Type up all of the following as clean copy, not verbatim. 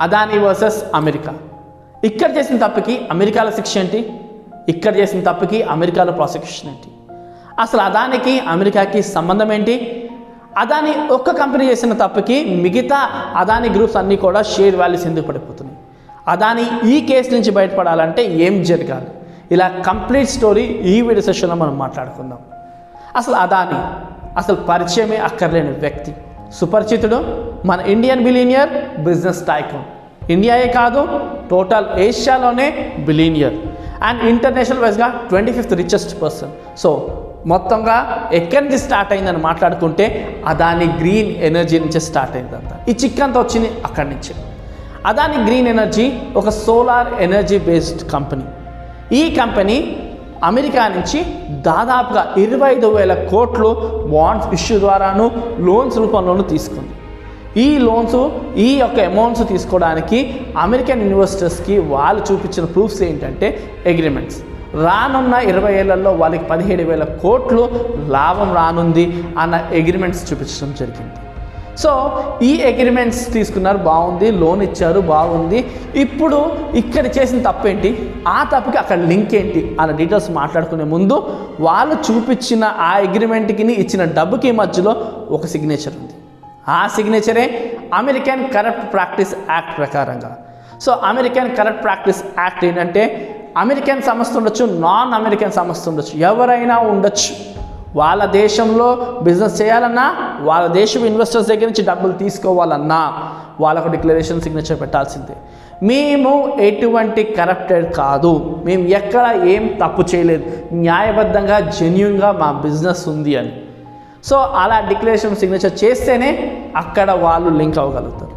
Adani versus America. ఇక్కడ చేసిన తప్పుకి అమెరికాలో శిక్ష ఏంటి, ఇక్కడ చేసిన తప్పుకి అమెరికాలో ప్రాసిక్యూషన్ ఏంటి, అసలు అదానికి అమెరికాకి సంబంధం ఏంటి, అదానీ ఒక్క కంపెనీ చేసిన తప్పుకి మిగతా అదానీ గ్రూప్స్ అన్నీ కూడా షేర్ వాల్యూస్ ఎందుకు పడిపోతున్నాయి, అదానీ ఈ కేసు నుంచి బయటపడాలంటే ఏం జరగాలి, ఇలా కంప్లీట్ స్టోరీ ఈ వీడియో సెషన్లో మనం మాట్లాడుకుందాం. అసలు అదానీ అసలు పరిచయమే అక్కర్లేని వ్యక్తి, సుపరిచితుడు, మన ఇండియన్ బిలియనియర్, బిజినెస్ టైకూన్, ఇండియాయే కాదు టోటల్ ఏషియాలోనే బిలియనియర్ అండ్ ఇంటర్నేషనల్ వైజ్గా 25th రిచెస్ట్ పర్సన్. సో మొత్తంగా ఎక్కడి నుంచి స్టార్ట్ అయిందని మాట్లాడుకుంటే అదానీ గ్రీన్ ఎనర్జీ నుంచి స్టార్ట్ అయిందంట. ఈ చిక్కంతా వచ్చింది అక్కడి నుంచి. అదానీ గ్రీన్ ఎనర్జీ ఒక సోలార్ ఎనర్జీ బేస్డ్ కంపెనీ. ఈ కంపెనీ అమెరికా నుంచి దాదాపుగా 25,000 కోట్లు బాండ్స్ ఇష్యూ ద్వారాను లోన్స్ రూపంలోనూ తీసుకుంది. ఈ లోన్స్ ఈ యొక్క అమౌంట్స్ తీసుకోవడానికి అమెరికన్ ఇన్వెస్టర్స్కి వాళ్ళు చూపించిన ప్రూఫ్స్ ఏంటంటే అగ్రిమెంట్స్. రానున్న 20 ఏళ్లలో వాళ్ళకి 17,000 కోట్లు లాభం రానుంది అన్న అగ్రిమెంట్స్ చూపించడం జరిగింది. సో ఈ అగ్రిమెంట్స్ తీసుకున్నారు, బాగుంది, లోన్ ఇచ్చారు, బాగుంది. ఇప్పుడు ఇక్కడ చేసిన తప్పు ఏంటి, ఆ తప్పుకి అక్కడ లింక్ ఏంటి అన్న డీటెయిల్స్ మాట్లాడుకునే ముందు వాళ్ళు చూపించిన ఆ అగ్రిమెంట్కి ఇచ్చిన డబ్బుకి మధ్యలో ఒక సిగ్నేచర్ ఉంది. ఆ సిగ్నేచరే అమెరికన్ కరప్ట్ ప్రాక్టీస్ యాక్ట్ ప్రకారంగా. So American corrupt practice act ఏంటంటే అమెరికన్ సంస్థ ఉండొచ్చు, నాన్ అమెరికన్ సంస్థ ఉండొచ్చు, ఎవరైనా ఉండొచ్చు. వాళ్ళ దేశంలో బిజినెస్ చేయాలన్నా, వాళ్ళ దేశం ఇన్వెస్టర్స్ దగ్గర నుంచి డబ్బులు తీసుకోవాలన్నా వాళ్ళకు డిక్లరేషన్ సిగ్నేచర్ పెట్టాల్సిందే. మేము ఎటువంటి కరప్టెడ్ కాదు, మేము ఎక్కడ ఏం తప్పు చేయలేదు, న్యాయబద్ధంగా జెన్యూన్గా మా బిజినెస్ ఉంది అని. సో అలా డిక్లరేషన్ సిగ్నేచర్ చేస్తేనే అక్కడ వాళ్ళు లింక్ అవ్వగలుగుతారు.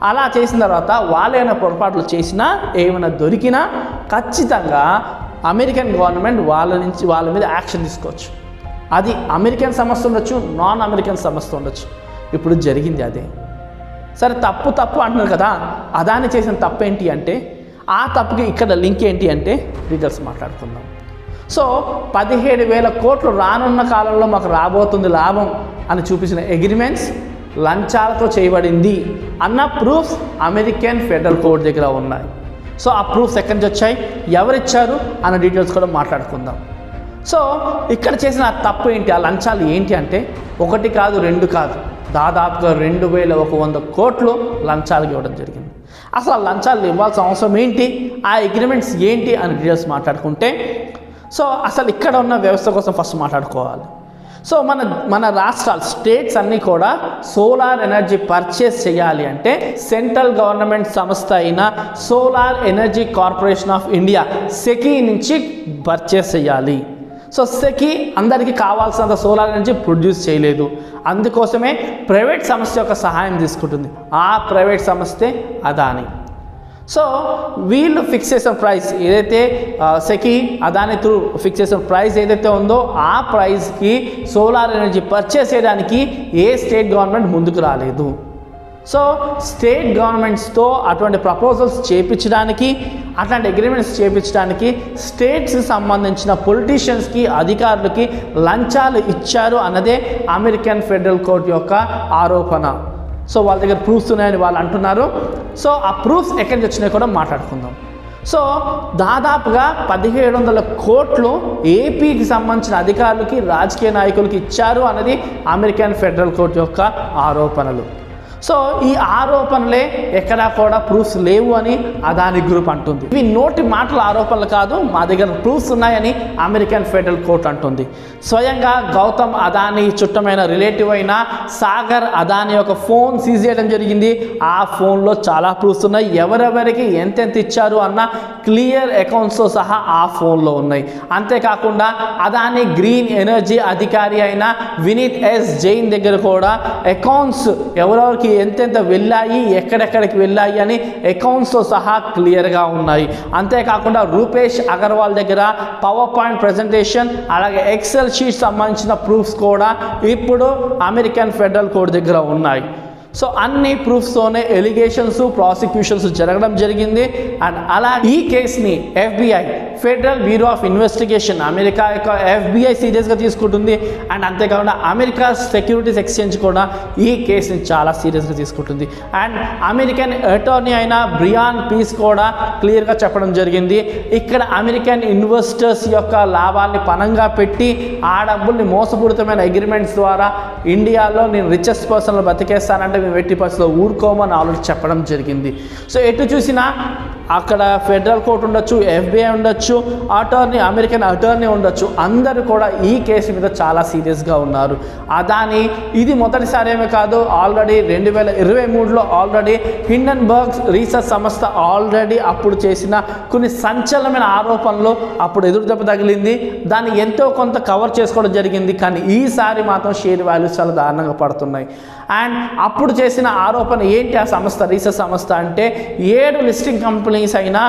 అలా చేసిన తర్వాత వాళ్ళు ఏమైనా పొరపాట్లు చేసినా, ఏమైనా దొరికినా ఖచ్చితంగా అమెరికన్ గవర్నమెంట్ వాళ్ళ మీద యాక్షన్ తీసుకోవచ్చు. అది అమెరికన్ సంస్థ ఉండొచ్చు, నాన్ అమెరికన్ సంస్థ ఉండొచ్చు. ఇప్పుడు జరిగింది అదే. సరే తప్పు అంటున్నారు కదా, అదాని చేసిన తప్పు ఏంటి అంటే ఆ తప్పుకి ఇక్కడ లింక్ ఏంటి అంటే డీటెయిల్స్ మాట్లాడుకుందాం. సో 17,000 కోట్లు రానున్న కాలంలో మాకు రాబోతుంది లాభం అని చూపించిన అగ్రిమెంట్స్ లంచాలతో చేయబడింది అన్న ప్రూఫ్స్ అమెరికన్ ఫెడరల్ కోర్ట్ దగ్గర ఉన్నాయి. సో ఆ ప్రూఫ్స్ ఎక్కడి నుంచి వచ్చాయి, ఎవరిచ్చారు అన్న డీటెయిల్స్ కూడా మాట్లాడుకుందాం. సో ఇక్కడ చేసిన తప్పు ఏంటి, ఆ లంచాలు ఏంటి అంటే 1 కాదు 2 కాదు, దాదాపుగా 2,100 కోట్లు లంచాలకు ఇవ్వడం జరిగింది. అసలు ఆ లంచాలు ఇవ్వాల్సిన అవసరం ఏంటి, ఆ అగ్రిమెంట్స్ ఏంటి అని డీటెయిల్స్ మాట్లాడుకుంటే, సో అసలు ఇక్కడ ఉన్న వ్యవస్థ కోసం ఫస్ట్ మాట్లాడుకోవాలి. సో మన రాష్ట్రాలు, స్టేట్స్ అన్నీ కూడా సోలార్ ఎనర్జీ పర్చేస్ చేయాలి అంటే సెంట్రల్ గవర్నమెంట్ సంస్థ అయిన solar energy corporation of India SECI నుంచి పర్చేస్ చేయాలి. సో సెకీ అందరికీ కావాల్సినంత సోలార్ ఎనర్జీ ప్రొడ్యూస్ చేయలేదు, అందుకోసమే ప్రైవేట్ సంస్థ యొక్క సహాయం తీసుకుంటుంది. ఆ ప్రైవేట్ సంస్థే అదానీ. సో వీళ్ళు ఫిక్స్ చేసిన ప్రైస్ ఏదైతే సెకీ అదానీ త్రూ ఫిక్స్ చేసిన ప్రైస్ ఏదైతే ఉందో ఆ ప్రైస్కి సోలార్ ఎనర్జీ పర్చేస్ చేయడానికి ఏ స్టేట్ గవర్నమెంట్ ముందుకు రాలేదు. సో స్టేట్ గవర్నమెంట్స్తో అటువంటి ప్రపోజల్స్ చేయించడానికి, అట్లాంటి అగ్రిమెంట్స్ చేయించడానికి స్టేట్స్కి సంబంధించిన పొలిటీషియన్స్కి, అధికారులకి లంచాలు ఇచ్చారు అన్నదే అమెరికన్ ఫెడరల్ కోర్ట్ యొక్క ఆరోపణ. సో వాళ్ళ దగ్గర ప్రూఫ్స్ ఉన్నాయని వాళ్ళు అంటున్నారు. సో ఆ ప్రూఫ్స్ ఎక్కడి నుంచి వచ్చినాయో కూడా మాట్లాడుకుందాం. సో దాదాపుగా 1,700 కోట్లు ఏపీకి సంబంధించిన అధికారులకి, రాజకీయ నాయకులకి ఇచ్చారు అన్నది అమెరికన్ ఫెడరల్ కోర్ట్ యొక్క ఆరోపణలు. సో ఈ ఆరోపణలే ఎక్కడా కూడా ప్రూఫ్స్ లేవు అని అదానీ గ్రూప్ అంటుంది. ఇవి నోటి మాటల ఆరోపణలు కాదు, మా దగ్గర ప్రూఫ్స్ ఉన్నాయని అమెరికన్ ఫెడరల్ కోర్ట్ అంటుంది. స్వయంగా గౌతమ్ అదానీ చుట్టమైన రిలేటివ్ అయిన సాగర్ అదానీ యొక్క ఫోన్ సీజ్ చేయడం జరిగింది. ఆ ఫోన్లో చాలా ప్రూఫ్స్ ఉన్నాయి, ఎవరెవరికి ఎంతెంత ఇచ్చారు అన్న క్లియర్ అకౌంట్స్తో సహా ఆ ఫోన్లో ఉన్నాయి. అంతేకాకుండా అదానీ గ్రీన్ ఎనర్జీ అధికారి అయిన వినీత్ ఎస్ జైన్ దగ్గర కూడా అకౌంట్స్ ఎవరెవరికి ఎంతెంత వెళ్ళాయి, ఎక్కడెక్కడికి వెళ్ళాయి అని అకౌంట్స్తో సహా క్లియర్గా ఉన్నాయి. అంతేకాకుండా రూపేష్ అగర్వాల్ దగ్గర పవర్ పాయింట్ ప్రజెంటేషన్, అలాగే ఎక్సెల్ షీట్ సంబంధించిన ప్రూఫ్స్ కూడా ఇప్పుడు అమెరికన్ ఫెడరల్ కోర్ట్ దగ్గర ఉన్నాయి. సో అన్ని ప్రూఫ్స్తోనే ఎలిగేషన్స్ ప్రాసిక్యూషన్స్ జరగడం జరిగింది. అండ్ అలా ఈ కేసుని FBI federal bureau of investigation America యొక్క FBI సీరియస్గా తీసుకుంటుంది. అండ్ అంతేకాకుండా అమెరికా సెక్యూరిటీస్ ఎక్స్చేంజ్ కూడా ఈ కేసుని చాలా సీరియస్గా తీసుకుంటుంది. అండ్ అమెరికన్ అటార్నీ అయిన బ్రియాన్ పీస్ కూడా క్లియర్గా చెప్పడం జరిగింది, ఇక్కడ అమెరికన్ ఇన్వెస్టర్స్ యొక్క లాభాన్ని పనంగా పెట్టి ఆ డబ్బుల్ని మోసపూరితమైన అగ్రిమెంట్స్ ద్వారా ఇండియాలో నేను రిచెస్ట్ పర్సన్లు బతికేస్తానంటే మేము 80% ఊరుకోమని ఆల్రెడీ చెప్పడం జరిగింది. సో ఎటు చూసినా అక్కడ ఫెడరల్ కోర్ట్ ఉండొచ్చు, FBI ఉండొచ్చు, అమెరికన్ అటార్నీ ఉండొచ్చు, అందరూ కూడా ఈ కేసు మీద చాలా సీరియస్గా ఉన్నారు. అదాని ఇది మొదటిసారి ఏమీ కాదు, ఆల్రెడీ 2023లో ఆల్రెడీ హిండన్బర్గ్ రీసెర్చ్ సంస్థ ఆల్రెడీ అప్పుడు చేసిన కొన్ని సంచలనమైన ఆరోపణలు అప్పుడు ఎదురుదెబ్బ తగిలింది, దాన్ని ఎంతో కొంత కవర్ చేసుకోవడం జరిగింది. కానీ ఈసారి మాత్రం షేర్ వాల్యూస్ చాలా దారుణంగా పడుతున్నాయి. అండ్ అప్పుడు చేసిన ఆరోపణ ఏంటి ఆ సంస్థ, రీసెర్చ్ సంస్థ అంటే 7 లిస్టింగ్ కంపెనీస్ అయినా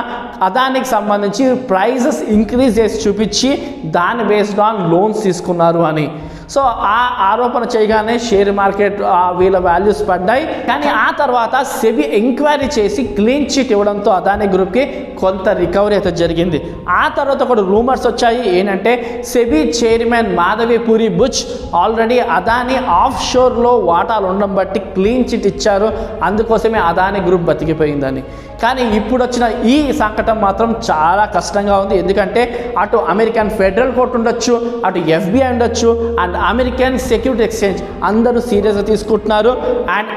అదానికి సంబంధించి ప్రైజెస్ ఇంక్రీజ్ చేసి చూపించి దాన్ని బేస్డ్ ఆన్ లోన్స్ తీసుకున్నారు అని. సో ఆ ఆరోపణ చేయగానే షేర్ మార్కెట్ వీళ్ళ వాల్యూస్ పడ్డాయి. కానీ ఆ తర్వాత సెబీ ఎంక్వైరీ చేసి క్లీన్ చిట్ ఇవ్వడంతో అదాని గ్రూప్కి కొంత రికవరీ అయితే జరిగింది. ఆ తర్వాత కూడా రూమర్స్ వచ్చాయి ఏంటంటే SEBI chairman Madhabi Puri Buch already Adani off షోర్లో వాటాలు ఉండడం బట్టి క్లీన్ చిట్ ఇచ్చారు, అందుకోసమే అదాని గ్రూప్ బతికిపోయిందని. కానీ ఇప్పుడు వచ్చిన ఈ సంకటం మాత్రం చాలా కష్టంగా ఉంది, ఎందుకంటే అటు అమెరికన్ ఫెడరల్ కోర్ట్ ఉండొచ్చు, అటు FBI ఉండొచ్చు, అండ్ అమెరికన్ సెక్యూరిటీ ఎక్స్చేంజ్ అందరూ సీరియస్గా తీసుకుంటున్నారు. And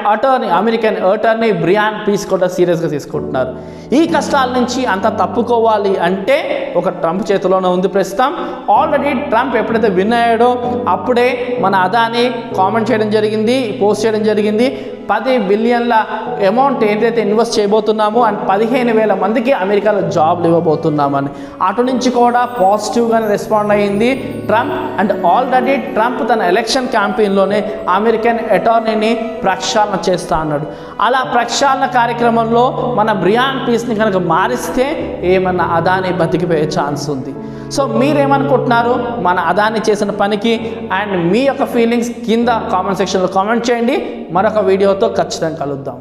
American attorney Breon Peace కూడా సీరియస్గా తీసుకుంటున్నారు. ఈ కష్టాల నుంచి అంత తప్పుకోవాలి అంటే ఒక ట్రంప్ చేతిలోనే ఉంది ప్రస్తుతం. ఆల్రెడీ ట్రంప్ ఎప్పుడైతే విన్ అయ్యాడో అప్పుడే మన అదాని కామెంట్ చేయడం జరిగింది, పోస్ట్ చేయడం జరిగింది, 10 బిలియన్ల అమౌంట్ ఏదైతే ఇన్వెస్ట్ చేయబోతున్నామో అండ్ 15,000 మందికి అమెరికాలో జాబ్లు ఇవ్వబోతున్నామని. అటు నుంచి కూడా పాజిటివ్గానే రెస్పాండ్ అయ్యింది ట్రంప్. అండ్ ఆల్రెడీ ట్రంప్ తన ఎలక్షన్ క్యాంపెయిన్లోనే అమెరికన్ అటార్నీని ప్రక్షాళన చేస్తా అన్నాడు. అలా ప్రక్షాళన కార్యక్రమంలో మన బ్రియాన్ పీస్ని కనుక మారిస్తే ఏమన్నా అదాని బతికిపోయే ఛాన్స్ ఉంది. సో మీరేమనుకుంటున్నారు మన అదాని చేసిన పనికి? అండ్ మీ యొక్క ఫీలింగ్స్ కింద కామెంట్ సెక్షన్లో కామెంట్ చేయండి. మరొక వీడియోతో ఖచ్చితంగా కలుద్దాం.